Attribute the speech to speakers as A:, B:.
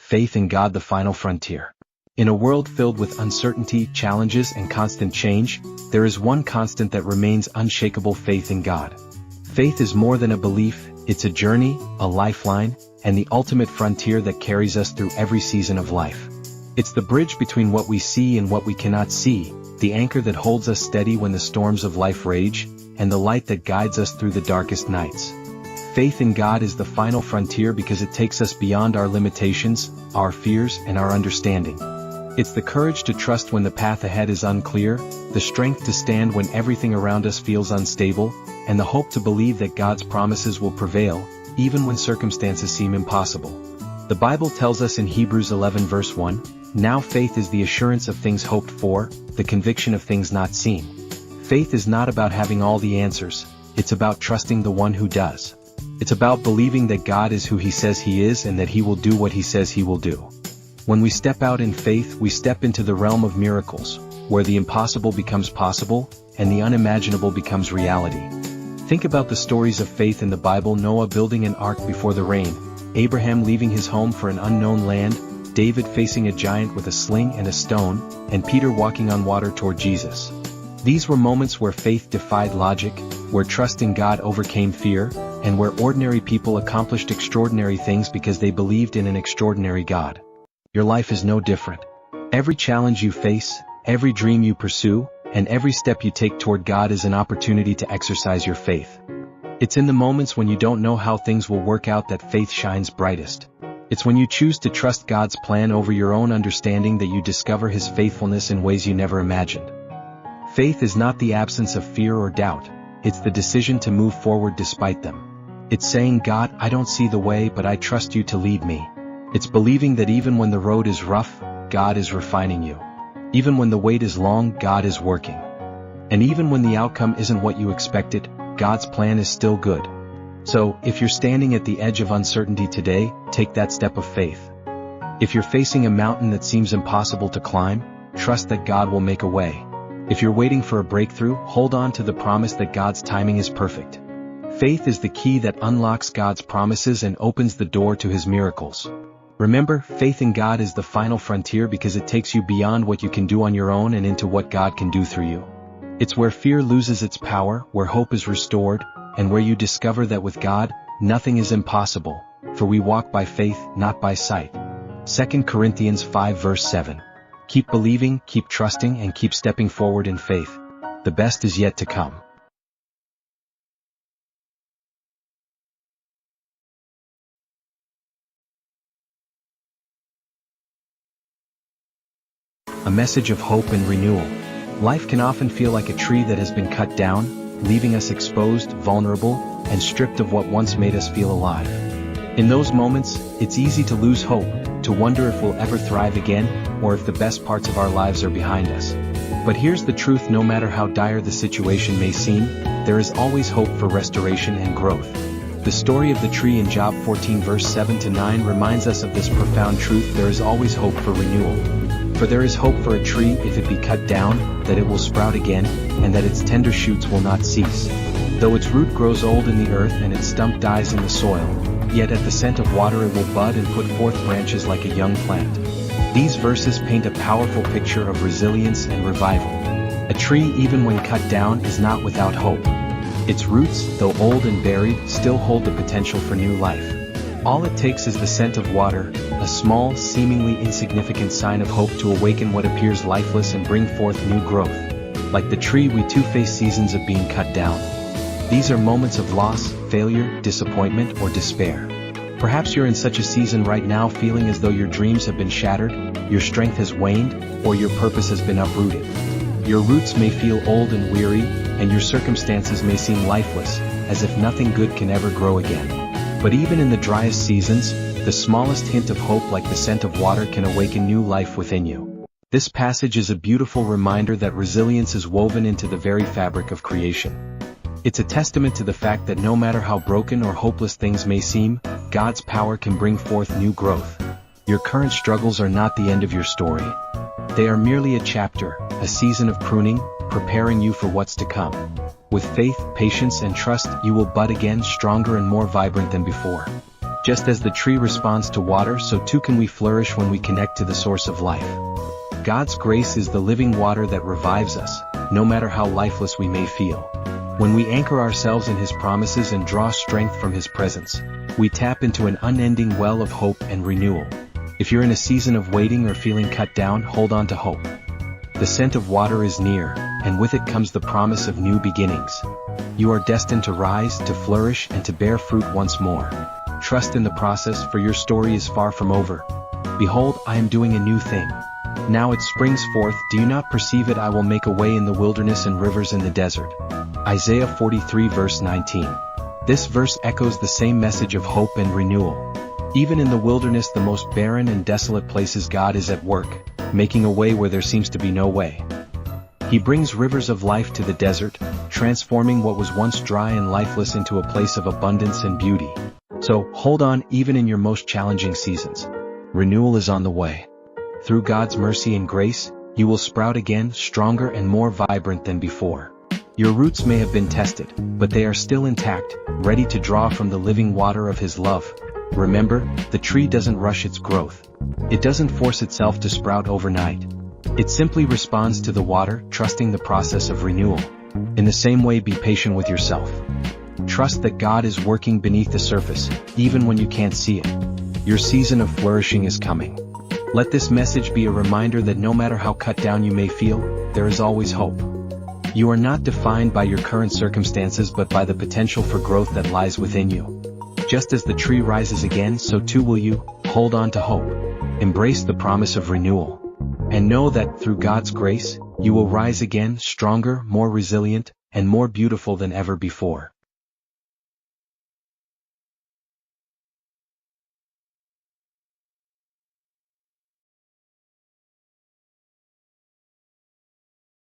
A: Faith in God, the final frontier. In a world filled with uncertainty, challenges, and constant change, there is one constant that remains unshakable: faith in God. Faith is more than a belief, it's a journey, a lifeline, and the ultimate frontier that carries us through every season of life. It's the bridge between what we see and what we cannot see, the anchor that holds us steady when the storms of life rage, and the light that guides us through the darkest nights. Faith in God is the final frontier because it takes us beyond our limitations, our fears, and our understanding. It's the courage to trust when the path ahead is unclear, the strength to stand when everything around us feels unstable, and the hope to believe that God's promises will prevail, even when circumstances seem impossible. The Bible tells us in Hebrews 11 verse 1, "Now faith is the assurance of things hoped for, the conviction of things not seen." Faith is not about having all the answers, it's about trusting the one who does. It's about believing that God is who He says He is and that He will do what He says He will do. When we step out in faith, we step into the realm of miracles, where the impossible becomes possible, and the unimaginable becomes reality. Think about the stories of faith in the Bible: Noah building an ark before the rain, Abraham leaving his home for an unknown land, David facing a giant with a sling and a stone, and Peter walking on water toward Jesus. These were moments where faith defied logic, where trust in God overcame fear, and where ordinary people accomplished extraordinary things because they believed in an extraordinary God. Your life is no different. Every challenge you face, every dream you pursue, and every step you take toward God is an opportunity to exercise your faith. It's in the moments when you don't know how things will work out that faith shines brightest. It's when you choose to trust God's plan over your own understanding that you discover His faithfulness in ways you never imagined. Faith is not the absence of fear or doubt, it's the decision to move forward despite them. It's saying, "God, I don't see the way, but I trust You to lead me." It's believing that even when the road is rough, God is refining you. Even when the wait is long, God is working. And even when the outcome isn't what you expected, God's plan is still good. So, if you're standing at the edge of uncertainty today, take that step of faith. If you're facing a mountain that seems impossible to climb, trust that God will make a way. If you're waiting for a breakthrough, hold on to the promise that God's timing is perfect. Faith is the key that unlocks God's promises and opens the door to His miracles. Remember, faith in God is the final frontier because it takes you beyond what you can do on your own and into what God can do through you. It's where fear loses its power, where hope is restored, and where you discover that with God, nothing is impossible, for we walk by faith, not by sight. 2 Corinthians 5 verse 7. Keep believing, keep trusting, and keep stepping forward in faith. The best is yet to come. A message of hope and renewal. Life can often feel like a tree that has been cut down, leaving us exposed, vulnerable, and stripped of what once made us feel alive. In those moments, it's easy to lose hope, to wonder if we'll ever thrive again, or if the best parts of our lives are behind us. But here's the truth: no matter how dire the situation may seem, there is always hope for restoration and growth. The story of the tree in Job 14 verse 7 to 9 reminds us of this profound truth: there is always hope for renewal. For there is hope for a tree if it be cut down, that it will sprout again, and that its tender shoots will not cease. Though its root grows old in the earth and its stump dies in the soil, yet at the scent of water it will bud and put forth branches like a young plant. These verses paint a powerful picture of resilience and revival. A tree, even when cut down, is not without hope. Its roots, though old and buried, still hold the potential for new life. All it takes is the scent of water, a small, seemingly insignificant sign of hope to awaken what appears lifeless and bring forth new growth. Like the tree, we too face seasons of being cut down. These are moments of loss, failure, disappointment, or despair. Perhaps you're in such a season right now, feeling as though your dreams have been shattered, your strength has waned, or your purpose has been uprooted. Your roots may feel old and weary, and your circumstances may seem lifeless, as if nothing good can ever grow again. But even in the driest seasons, the smallest hint of hope, like the scent of water, can awaken new life within you. This passage is a beautiful reminder that resilience is woven into the very fabric of creation. It's a testament to the fact that no matter how broken or hopeless things may seem, God's power can bring forth new growth. Your current struggles are not the end of your story. They are merely a chapter, a season of pruning, preparing you for what's to come. With faith, patience, and trust, you will bud again, stronger and more vibrant than before. Just as the tree responds to water, so too can we flourish when we connect to the source of life. God's grace is the living water that revives us, no matter how lifeless we may feel. When we anchor ourselves in His promises and draw strength from His presence, we tap into an unending well of hope and renewal. If you're in a season of waiting or feeling cut down, hold on to hope. The scent of water is near, and with it comes the promise of new beginnings. You are destined to rise, to flourish, and to bear fruit once more. Trust in the process, for your story is far from over. Behold, I am doing a new thing. Now it springs forth, do you not perceive it? I will make a way in the wilderness and rivers in the desert. Isaiah 43 verse 19. This verse echoes the same message of hope and renewal. Even in the wilderness, the most barren and desolate places, God is at work, making a way where there seems to be no way. He brings rivers of life to the desert, transforming what was once dry and lifeless into a place of abundance and beauty. So, hold on even in your most challenging seasons. Renewal is on the way. Through God's mercy and grace, you will sprout again, stronger and more vibrant than before. Your roots may have been tested, but they are still intact, ready to draw from the living water of His love. Remember, the tree doesn't rush its growth. It doesn't force itself to sprout overnight. It simply responds to the water, trusting the process of renewal. In the same way, be patient with yourself. Trust that God is working beneath the surface, even when you can't see it. Your season of flourishing is coming. Let this message be a reminder that no matter how cut down you may feel, there is always hope. You are not defined by your current circumstances but by the potential for growth that lies within you. Just as the tree rises again, so too will you. Hold on to hope. Embrace the promise of renewal. And know that, through God's grace, you will rise again, stronger, more resilient, and more beautiful than ever before.